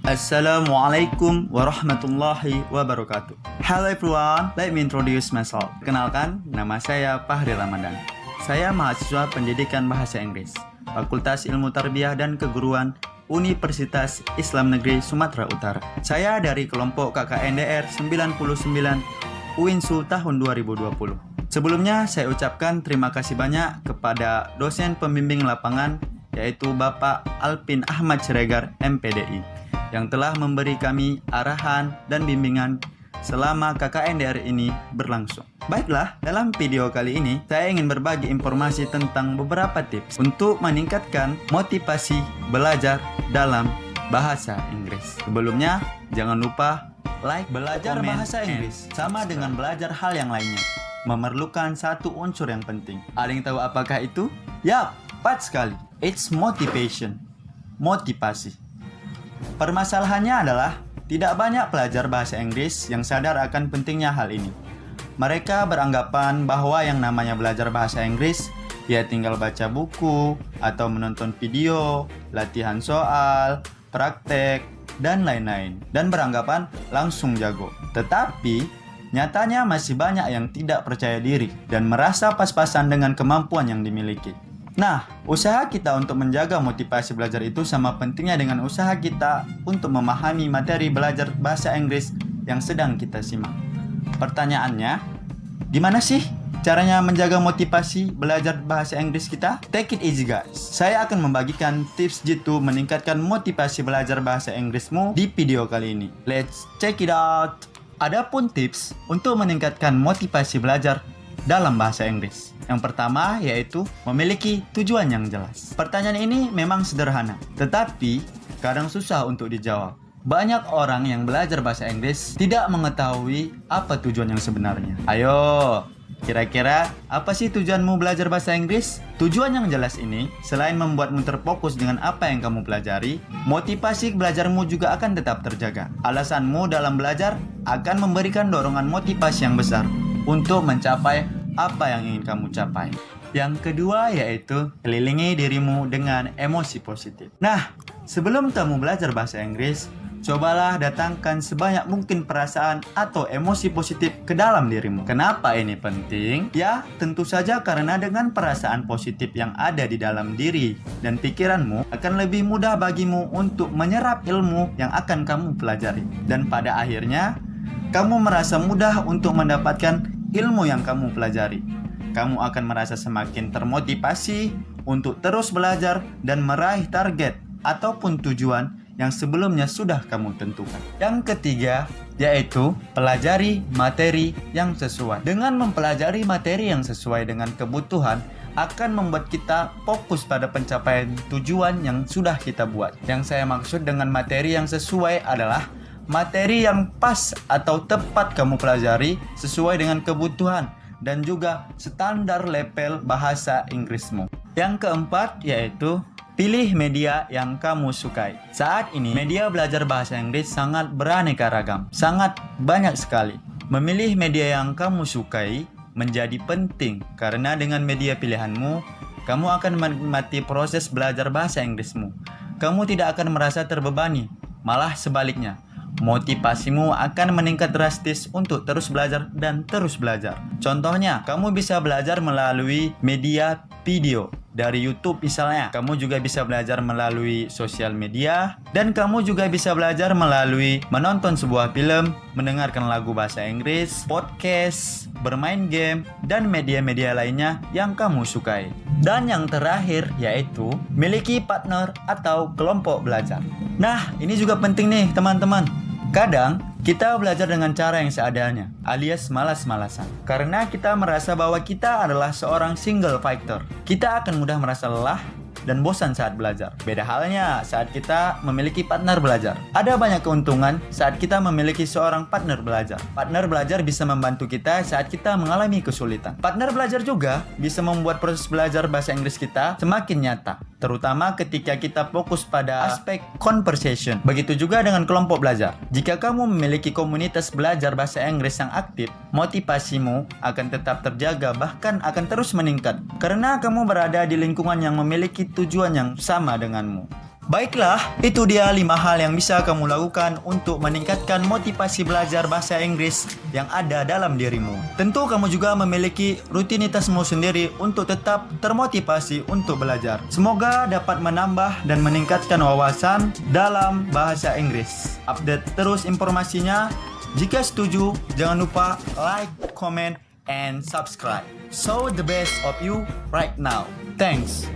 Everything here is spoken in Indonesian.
Assalamualaikum warahmatullahi wabarakatuh. Hello everyone, let me introduce myself. Kenalkan, nama saya Fahri Ramadan. Saya mahasiswa pendidikan bahasa Inggris, Fakultas Ilmu Tarbiyah dan Keguruan Universitas Islam Negeri Sumatera Utara. Saya dari kelompok KKNDR 99 UINSU tahun 2020. Sebelumnya saya ucapkan terima kasih banyak kepada dosen pembimbing lapangan yaitu Bapak Alpin Ahmad Siregar MPDI yang telah memberi kami arahan dan bimbingan selama KKNDR ini berlangsung. Baiklah, dalam video kali ini saya ingin berbagi informasi tentang beberapa tips untuk meningkatkan motivasi belajar dalam bahasa Inggris. Sebelumnya, jangan lupa like, belajar bahasa Inggris sama dengan belajar hal yang lainnya. Memerlukan satu unsur yang penting. Ada yang tahu apakah itu? Yap, tepat sekali. It's motivation. Motivasi. Permasalahannya adalah tidak banyak pelajar bahasa Inggris yang sadar akan pentingnya hal ini. Mereka beranggapan bahwa yang namanya belajar bahasa Inggris ya tinggal baca buku atau menonton video, latihan soal, praktek, dan lain-lain, dan beranggapan langsung jago. Tetapi nyatanya masih banyak yang tidak percaya diri dan merasa pas-pasan dengan kemampuan yang dimiliki. Nah, usaha kita untuk menjaga motivasi belajar itu sama pentingnya dengan usaha kita untuk memahami materi belajar bahasa Inggris yang sedang kita simak. Pertanyaannya, gimana sih caranya menjaga motivasi belajar bahasa Inggris kita? Take it easy guys. Saya akan membagikan tips jitu meningkatkan motivasi belajar bahasa Inggrismu di video kali ini. Let's check it out. Adapun tips untuk meningkatkan motivasi belajar dalam bahasa Inggris. Yang pertama yaitu memiliki tujuan yang jelas. Pertanyaan ini memang sederhana, tetapi kadang susah untuk dijawab. Banyak orang yang belajar bahasa Inggris tidak mengetahui apa tujuan yang sebenarnya. Ayo, kira-kira apa sih tujuanmu belajar bahasa Inggris? Tujuan yang jelas ini, selain membuatmu terfokus dengan apa yang kamu pelajari, motivasi belajarmu juga akan tetap terjaga. Alasanmu dalam belajar akan memberikan dorongan motivasi yang besar untuk mencapai apa yang ingin kamu capai. Yang kedua yaitu kelilingi dirimu dengan emosi positif. Nah, sebelum kamu belajar bahasa Inggris, cobalah datangkan sebanyak mungkin perasaan atau emosi positif ke dalam dirimu. Kenapa ini penting? Ya, tentu saja karena dengan perasaan positif yang ada di dalam diri dan pikiranmu akan lebih mudah bagimu untuk menyerap ilmu yang akan kamu pelajari. Dan pada akhirnya, kamu merasa mudah untuk mendapatkan ilmu yang kamu pelajari. Kamu akan merasa semakin termotivasi untuk terus belajar dan meraih target ataupun tujuan yang sebelumnya sudah kamu tentukan. Yang ketiga yaitu pelajari materi yang sesuai. Dengan mempelajari materi yang sesuai dengan kebutuhan akan membuat kita fokus pada pencapaian tujuan yang sudah kita buat. Yang saya maksud dengan materi yang sesuai adalah materi yang pas atau tepat kamu pelajari sesuai dengan kebutuhan dan juga standar level bahasa Inggrismu. Yang keempat yaitu pilih media yang kamu sukai. Saat ini media belajar bahasa Inggris sangat beraneka ragam, sangat banyak sekali. Memilih media yang kamu sukai menjadi penting karena dengan media pilihanmu, kamu akan menikmati proses belajar bahasa Inggrismu. Kamu tidak akan merasa terbebani, malah sebaliknya. Motivasimu akan meningkat drastis untuk terus belajar dan terus belajar. Contohnya, kamu bisa belajar melalui media video dari YouTube misalnya. Kamu juga bisa belajar melalui sosial media, dan kamu juga bisa belajar melalui menonton sebuah film, mendengarkan lagu bahasa Inggris, podcast, bermain game, dan media-media lainnya yang kamu sukai. Dan yang terakhir yaitu miliki partner atau kelompok belajar. Nah, ini juga penting nih teman-teman. Kadang kita belajar dengan cara yang seadanya, alias malas-malasan. Karena kita merasa bahwa kita adalah seorang single fighter. Kita akan mudah merasa lelah dan bosan saat belajar. Beda halnya saat kita memiliki partner belajar. Ada banyak keuntungan saat kita memiliki seorang partner belajar. Partner belajar bisa membantu kita saat kita mengalami kesulitan. Partner belajar juga bisa membuat proses belajar bahasa Inggris kita semakin nyata, terutama ketika kita fokus pada aspek conversation. Begitu juga dengan kelompok belajar. Jika kamu memiliki komunitas belajar bahasa Inggris yang aktif, motivasimu akan tetap terjaga, bahkan akan terus meningkat karena kamu berada di lingkungan yang memiliki tujuan yang sama denganmu. Baiklah, itu dia 5 hal yang bisa kamu lakukan untuk meningkatkan motivasi belajar bahasa Inggris yang ada dalam dirimu. Tentu kamu juga memiliki rutinitasmu sendiri untuk tetap termotivasi untuk belajar. Semoga dapat menambah dan meningkatkan wawasan dalam bahasa Inggris. Update terus informasinya. Jika setuju, jangan lupa like, comment, and subscribe. So the best of you right now. Thanks.